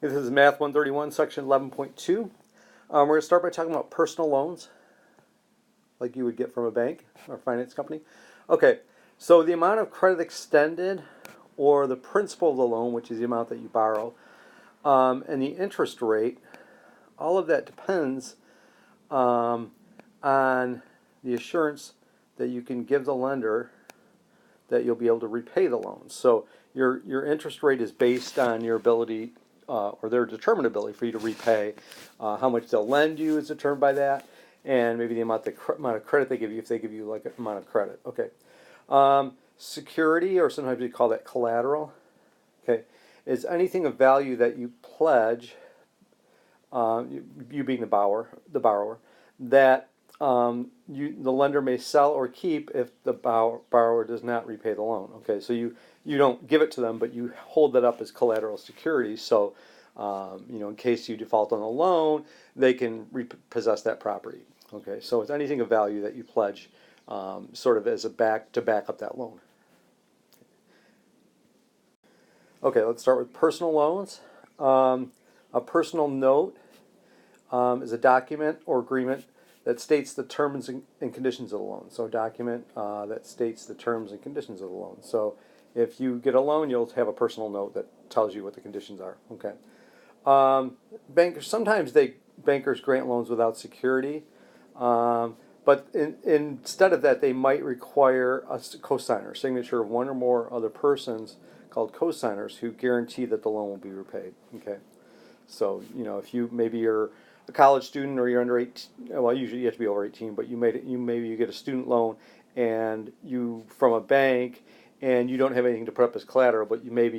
This is Math 131, section 11.2. We're going to start by talking about personal loans, like you would get from a bank or finance company. Okay, so the amount of credit extended, or the principal of the loan, which is the amount that you borrow, and the interest rate, all of that depends on the assurance that you can give the lender that you'll be able to repay the loan. So your interest rate is based on your ability, or their determined ability for you to repay. How much they'll lend you is determined by that, and maybe the amount of credit they give you, if they give you like an amount of credit. Okay. Security, or sometimes we call that collateral, okay, is anything of value that you pledge, you being the borrower, that the lender may sell or keep if the borrower does not repay the loan. Okay, so you don't give it to them, but you hold that up as collateral security. So, in case you default on the loan, they can repossess that property. Okay, so it's anything of value that you pledge, sort of as to back up that loan. Okay, let's start with personal loans. A personal note is a document or agreement that states the terms and conditions of the loan. So a document that states the terms and conditions of the loan. So if you get a loan, you'll have a personal note that tells you what the conditions are. Okay. Sometimes bankers grant loans without security, but instead of that, they might require a cosigner, signature of one or more other persons called cosigners who guarantee that the loan will be repaid. Okay. So if maybe you're a college student or you're under 18, well, usually you have to be over 18, but maybe you get a student loan and you from a bank, and you don't have anything to put up as collateral, but maybe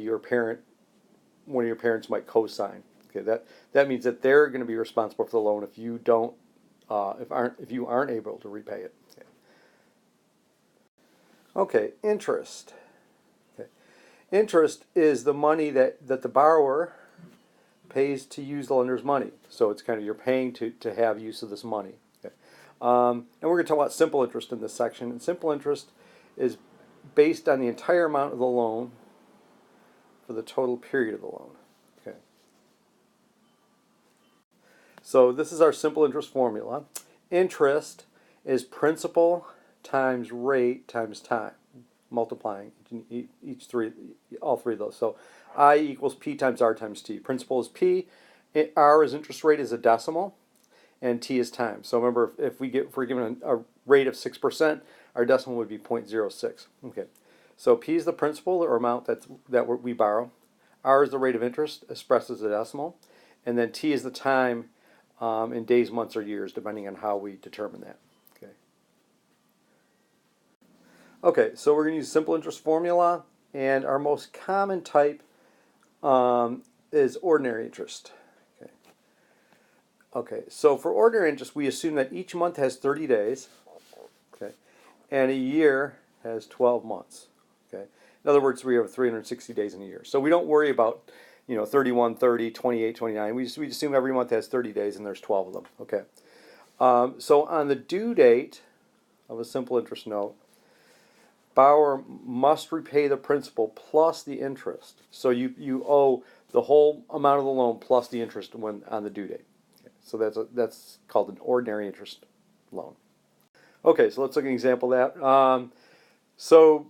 one of your parents might co-sign. Okay, that means that they're going to be responsible for the loan if you don't, if you aren't able to repay it. Okay, interest. Okay, interest is the money that the borrower pays to use the lender's money. So it's kind of, you're paying to have use of this money. Okay. And we're going to talk about simple interest in this section. And simple interest is based on the entire amount of the loan for the total period of the loan. Okay. So this is our simple interest formula. Interest is principal times rate times time, multiplying all three of those. So I equals P times R times T. Principal is P, R is interest rate is a decimal, and T is time. So remember, if we're given a rate of 6%, our decimal would be 0.06. Okay. So P is the principal, or amount that we borrow. R is the rate of interest expressed as a decimal, and then T is the time in days, months, or years, depending on how we determine that. Okay. Okay. So we're going to use simple interest formula, and our most common type is ordinary interest. Okay. Okay, so for ordinary interest, we assume that each month has 30 days, okay, and a year has 12 months. Okay. In other words, we have 360 days in a year. So we don't worry about 31, 30, 28, 29. We assume every month has 30 days and there's 12 of them. Okay. So on the due date of a simple interest note, borrower must repay the principal plus the interest. So you owe the whole amount of the loan plus the interest on the due date. Okay. So that's called an ordinary interest loan. Okay, so let's look at an example of that. So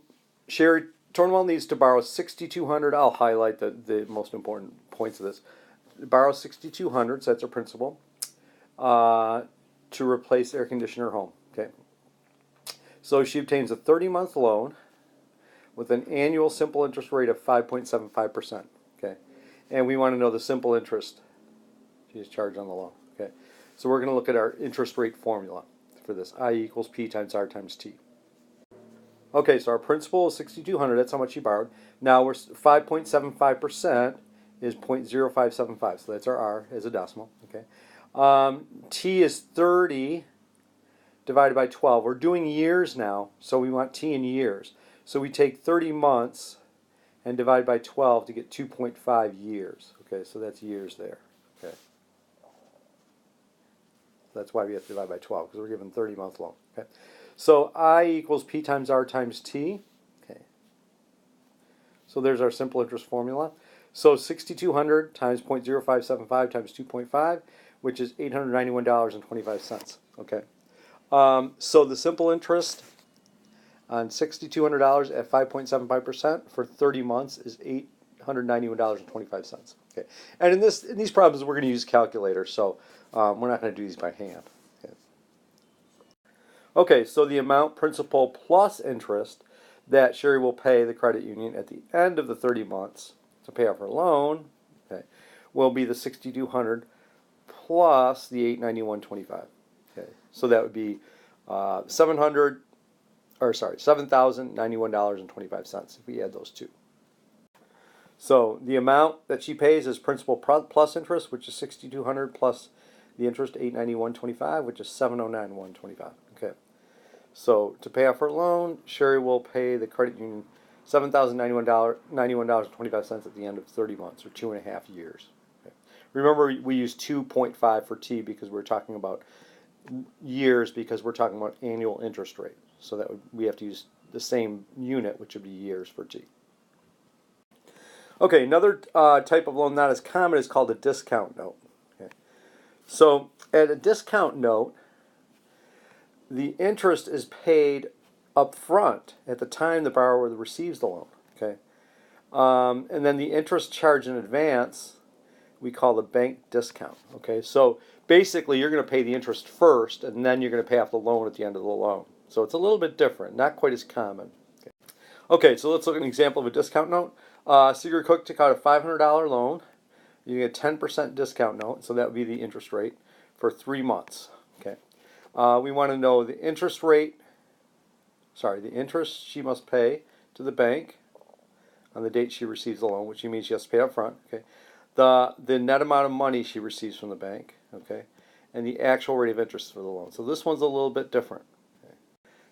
Sherry Tornwell needs to borrow $6,200. I'll highlight the most important points of this. Borrow $6,200, so that's her principal, to replace air conditioner home. Okay. So she obtains a 30-month loan with an annual simple interest rate of 5.75%. Okay, and we want to know the simple interest she's charged on the loan. Okay, so we're going to look at our interest rate formula for this. I equals P times R times T. Okay, so our principal is $6,200. That's how much she borrowed. Now 5.75% is 0.0575. So that's our R as a decimal. Okay, T is 30 divided by 12. We're doing years now, so we want T in years. So we take 30 months and divide by 12 to get 2.5 years. Okay, so that's years there. Okay, that's why we have to divide by 12, because we're given 30-month loan. Okay, so I equals P times R times T. Okay, so there's our simple interest formula. So 6,200 times 0.0575 times 2.5, which is $891.25. Okay. So the simple interest on $6,200 at 5.75% for 30 months is $891.25. Okay. And in these problems, we're going to use a calculator, so we're not going to do these by hand. Okay, so the amount principal plus interest that Sherry will pay the credit union at the end of the 30 months to pay off her loan, okay, will be the 6,200 plus the 891.25. Okay, so that would be $7,091.25 if we add those two. So the amount that she pays is principal plus interest, which is 6,200 plus the interest 891.25, which is 709.125. Okay. So to pay off her loan, Sherry will pay the credit union $7,091.25 at the end of 30 months, or 2.5 years. Okay. Remember, we use 2.5 for T because we're talking about years, because we're talking about annual interest rate. So we have to use the same unit, which would be years for T. Okay, another type of loan not as common is called a discount note. Okay. So at a discount note, the interest is paid up front at the time the borrower receives the loan. Okay, and then the interest charged in advance we call the bank discount. Okay, so basically you're going to pay the interest first, and then you're going to pay off the loan at the end of the loan. So it's a little bit different, not quite as common. Okay, so let's look at an example of a discount note. Sigrid Cook took out a $500 loan. You get a 10% discount note, so that would be the interest rate for 3 months. Okay. We want to know the interest she must pay to the bank on the date she receives the loan, which means she has to pay up front. Okay. The net amount of money she receives from the bank. Okay. And the actual rate of interest for the loan. So this one's a little bit different.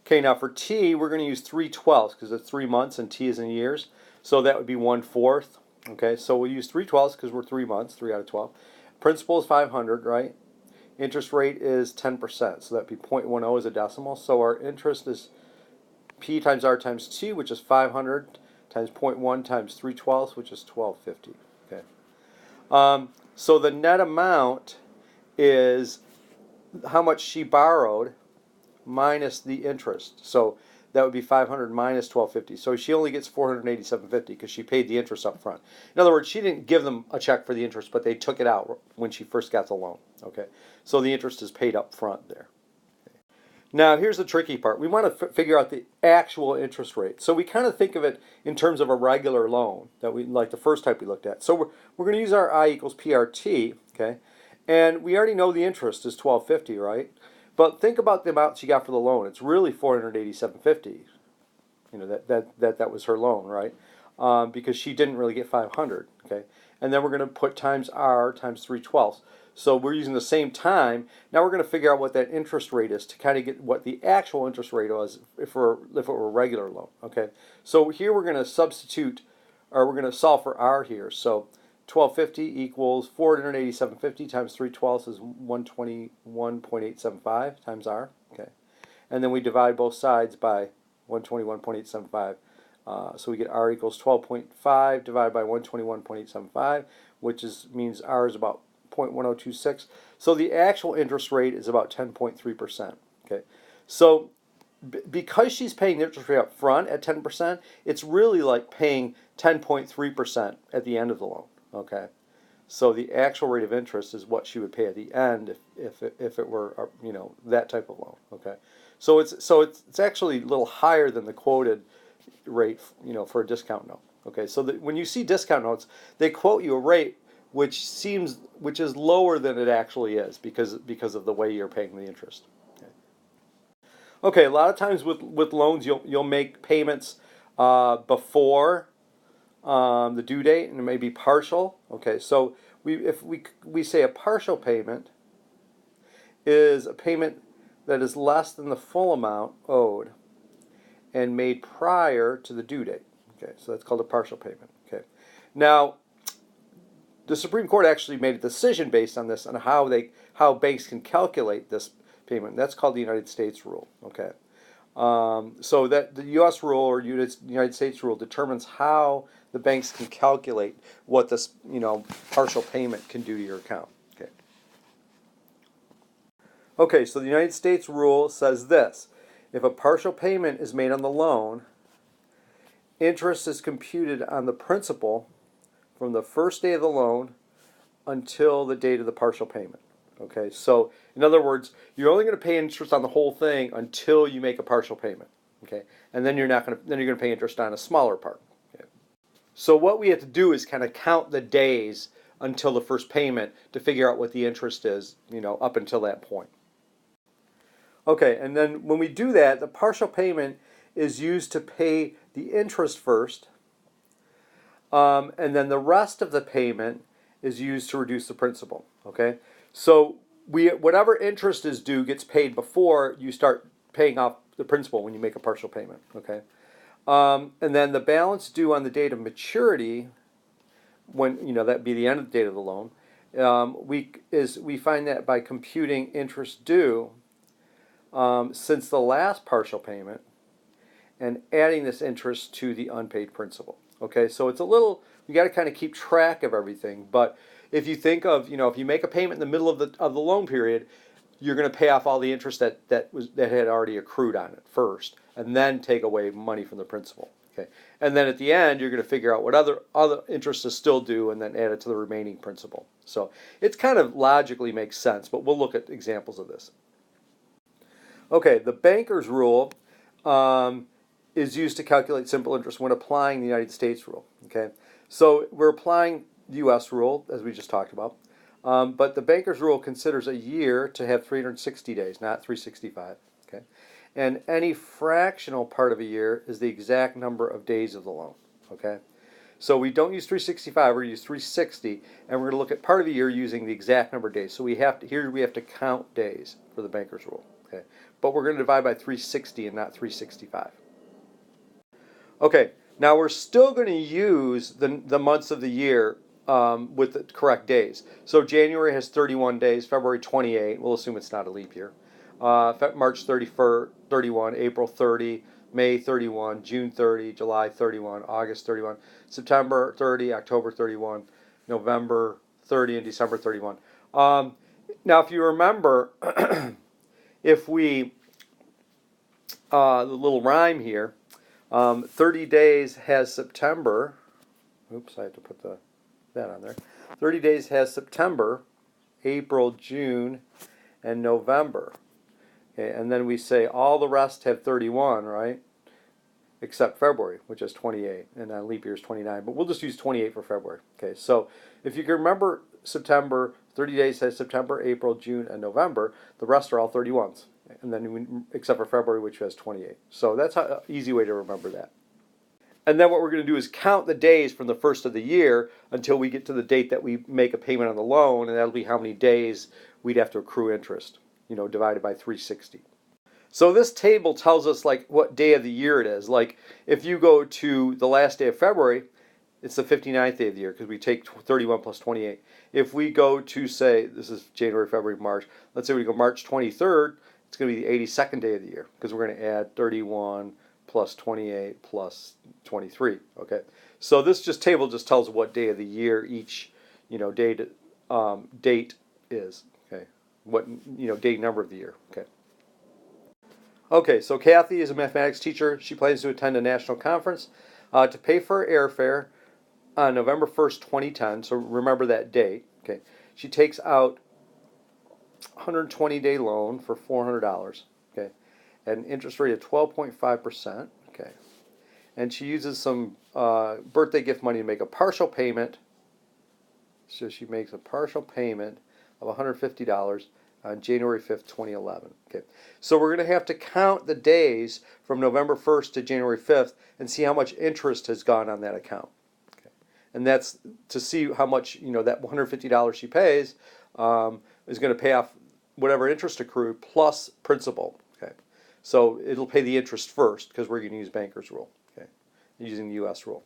Okay, now for T, we're going to use 3/12 because it's 3 months and T is in years. So that would be 1/4. Okay, so we'll use 3/12 because we're 3 months, 3 out of 12. Principal is 500, right? Interest rate is 10%, so that would be 0.10 as a decimal. So our interest is P times R times T, which is 500 times 0.1 times 3/12, which is 1250. Okay. So the net amount is how much she borrowed minus the interest. So that would be 500 minus 1250. So she only gets 487.50 because she paid the interest up front. In other words, she didn't give them a check for the interest, but they took it out when she first got the loan. Okay, so the interest is paid up front there. Okay. Now here's the tricky part. We want to figure out the actual interest rate. So we kind of think of it in terms of a regular loan that we like the first type we looked at. So we're going to use our I equals PRT. Okay, and we already know the interest is 1250, right? But think about the amount she got for the loan. It's really 487.50. You know, that was her loan, right? Because she didn't really get 500. Okay, and then we're going to put times R times 3/12. So we're using the same time. Now we're going to figure out what that interest rate is to kind of get what the actual interest rate was if it were a regular loan. Okay, so here we're going to substitute, or we're going to solve for R here. So 1250 equals 487.50 times 3/12 is 121.875 times R. Okay, and then we divide both sides by 121.875. So we get R equals 12.5 divided by 121.875, which means R is about 0.1026. So the actual interest rate is about 10.3%. Okay, so because she's paying the interest rate up front at 10%, it's really like paying 10.3% at the end of the loan. Okay, so the actual rate of interest is what she would pay at the end if it were that type of loan. Okay, so it's actually a little higher than the quoted rate for a discount note. Okay, so when you see discount notes, they quote you a rate which is lower than it actually is because of the way you're paying the interest. Okay, a lot of times with loans you'll make payments before the due date, and it may be partial. Okay, so if we say a partial payment is a payment that is less than the full amount owed and made prior to the due date. Okay, so that's called a partial payment. Okay, now the Supreme Court actually made a decision based on this, on how banks can calculate this payment. That's called the United States rule. Okay. So that the U.S. rule or United States rule determines how the banks can calculate what this, partial payment can do to your account. Okay. Okay, so the United States rule says this: if a partial payment is made on the loan, interest is computed on the principal from the first day of the loan until the date of the partial payment. Okay, so in other words, you're only going to pay interest on the whole thing until you make a partial payment. Okay, and then you're going to pay interest on a smaller part. Okay. So what we have to do is kind of count the days until the first payment to figure out what the interest is, up until that point. Okay, and then when we do that, the partial payment is used to pay the interest first, and then the rest of the payment is used to reduce the principal. Okay, so whatever interest is due gets paid before you start paying off the principal when you make a partial payment. Okay, and then the balance due on the date of maturity, when that'd be the end of the date of the loan, we find that by computing interest due since the last partial payment and adding this interest to the unpaid principal. Okay, so it's a little, you got to kind of keep track of everything. But if you think of, if you make a payment in the middle of the loan period, you're going to pay off all the interest that had already accrued on it first, and then take away money from the principal. Okay, and then at the end, you're going to figure out what other interest is still due, and then add it to the remaining principal. So it's kind of logically makes sense, but we'll look at examples of this. Okay, the banker's rule is used to calculate simple interest when applying the United States rule. Okay, so we're applying the U.S. rule, as we just talked about, but the banker's rule considers a year to have 360 days, not 365. Okay, and any fractional part of a year is the exact number of days of the loan. Okay, so we don't use 365, we use 360, and we're going to look at part of a year using the exact number of days. So we have to count days for the banker's rule. Okay, but we're going to divide by 360 and not 365. Okay, now we're still going to use the months of the year with the correct days. So January has 31 days, February 28, we'll assume it's not a leap year, March 31, April 30, May 31, June 30, July 31, August 31, September 30, October 31, November 30, and December 31. Now if you remember, if we, the little rhyme here, 30 days has September. Oops, I have to put that on there. 30 days has September, April, June, and November. Okay, and then we say all the rest have 31, right? Except February, which is 28, and then leap year is 29. But we'll just use 28 for February. Okay, so if you can remember September, 30 days has September, April, June, and November. The rest are all 31s. And then except for February, which has 28. So that's an easy way to remember that. And then what we're going to do is count the days from the first of the year until we get to the date that we make a payment on the loan, and that'll be how many days we'd have to accrue interest, divided by 360. So this table tells us like what day of the year it is. Like if you go to the last day of February, it's the 59th day of the year because we take 31 plus 28. If we go to, say, this is January, February, March, let's say we go March 23rd, it's going to be the 82nd day of the year because we're going to add 31 plus 28 plus 23. Okay, so this table just tells what day of the year each date is. Okay, what date number of the year. Okay. Okay, so Kathy is a mathematics teacher. She plans to attend a national conference to pay for her airfare on November 1st, 2010. So remember that date. Okay, she takes out 120-day loan for $400, okay, at an interest rate of 12.5%, okay, and she uses some birthday gift money to make a partial payment. So she makes a partial payment of $150 on January 5th, 2011. Okay, so we're going to have to count the days from November 1st to January 5th and see how much interest has gone on that account. Okay, and that's to see how much that $150 she pays. Is going to pay off whatever interest accrued plus principal. Okay, so it'll pay the interest first because we're going to use banker's rule. Okay, using the U.S. rule.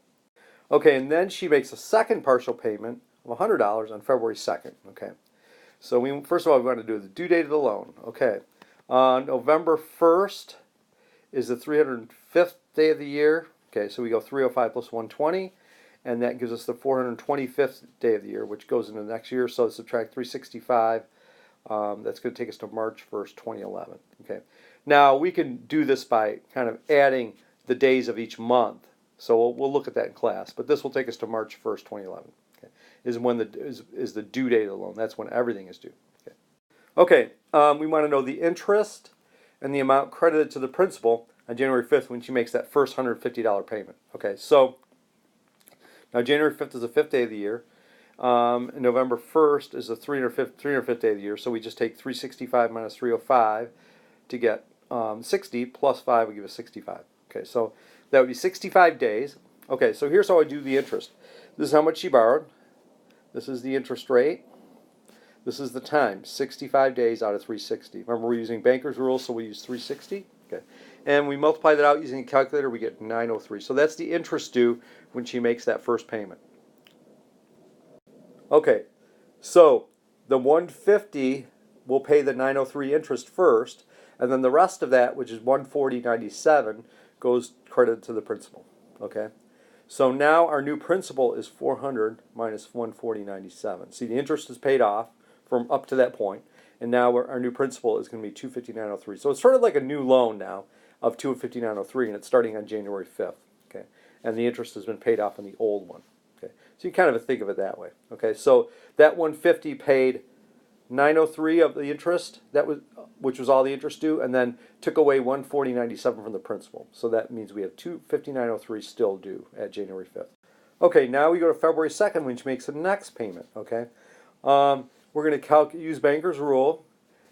Okay, and then she makes a second partial payment of $100 on February 2nd. Okay, so first of all we want to do the due date of the loan. Okay, November 1st is the 305th day of the year. Okay, so we go 305 plus 120, and that gives us the 425th day of the year, which goes into the next year. So subtract 365. That's going to take us to March 1st, 2011. Okay. Now we can do this by kind of adding the days of each month. So we'll look at that in class. But this will take us to March 1st, 2011. Okay. Is when is the due date of the loan. That's when everything is due. Okay. Okay. We want to know the interest and the amount credited to the principal on January 5th when she makes that first $150 payment. Okay. So now January 5th is the 5th day of the year. And November 1st is the 305th day of the year, so we just take 365 minus 305 to get 60, plus 5 will give us 65. Okay, so that would be 65 days. Okay, so here's how I do the interest. This is how much she borrowed. This is the interest rate. This is the time, 65 days out of 360. Remember, we're using banker's rule, so we use 360. Okay, and we multiply that out using a calculator, we get 903. So that's the interest due when she makes that first payment. Okay, so the 150 will pay the 903 interest first, and then the rest of that, which is 140.97, goes credited to the principal. Okay, so now our new principal is 400 minus 140.97. See, the interest is paid off from up to that point, and now our new principal is going to be 259.03. So it's sort of like a new loan now of 259.03, and it's starting on January 5th. Okay, and the interest has been paid off on the old one. Okay, so you kind of think of it that way. Okay, so that 150 paid 903 of the interest, which was all the interest due, and then took away 140.97 from the principal. So that means we have 259.03 still due at January 5th. Okay, now we go to February 2nd when she makes the next payment. Okay, we're going to use banker's rule,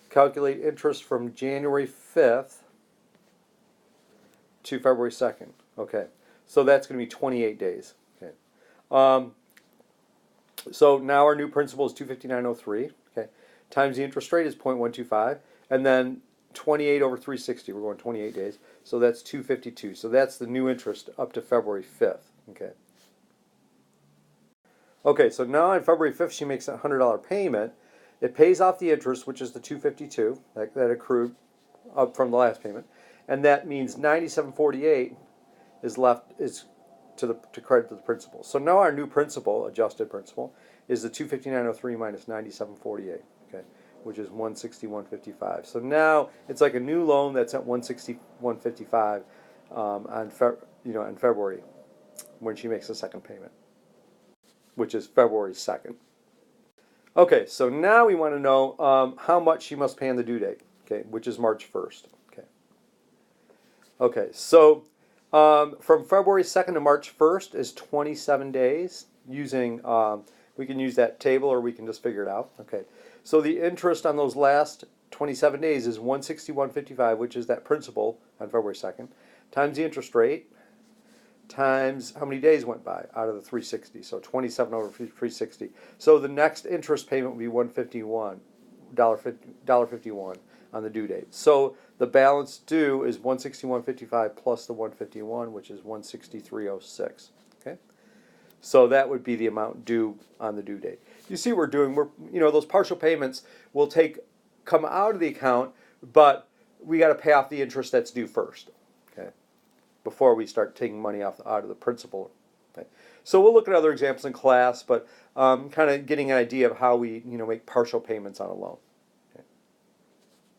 calculate interest from January 5th to February 2nd. Okay, so that's going to be 28 days. Okay. So now our new principal is 259.03. Okay, times the interest rate is 0.125, and then 28 over 360. We're going 28 days, so that's 252. So that's the new interest up to February 5th. Okay. Okay, so now on February 5th she makes a $100 payment. It pays off the interest, which is the 252 that accrued up from the last payment, and that means 97.48 is left to credit to the principal. So now our new principal, adjusted principal, is the 259.03 minus 97.48, okay, which is 161.55. So now it's like a new loan that's at 161.55 in February when she makes the second payment, which is February 2nd. Okay, so now we want to know how much she must pay on the due date, okay, which is March 1st. Okay, so from February 2nd to March 1st is 27 days. We can use that table or we can just figure it out. Okay, so the interest on those last 27 days is 161.55, which is that principal on February 2nd, times the interest rate, times how many days went by out of the 360. So 27 over 360. So the next interest payment would be $1.51 on the due date. So the balance due is 161.55 plus the 151, which is 163.06. Okay, so that would be the amount due on the due date. You see, those partial payments will come out of the account, but we got to pay off the interest that's due first. Okay, before we start taking money out of the principal. Okay, so we'll look at other examples in class, but kind of getting an idea of how we make partial payments on a loan.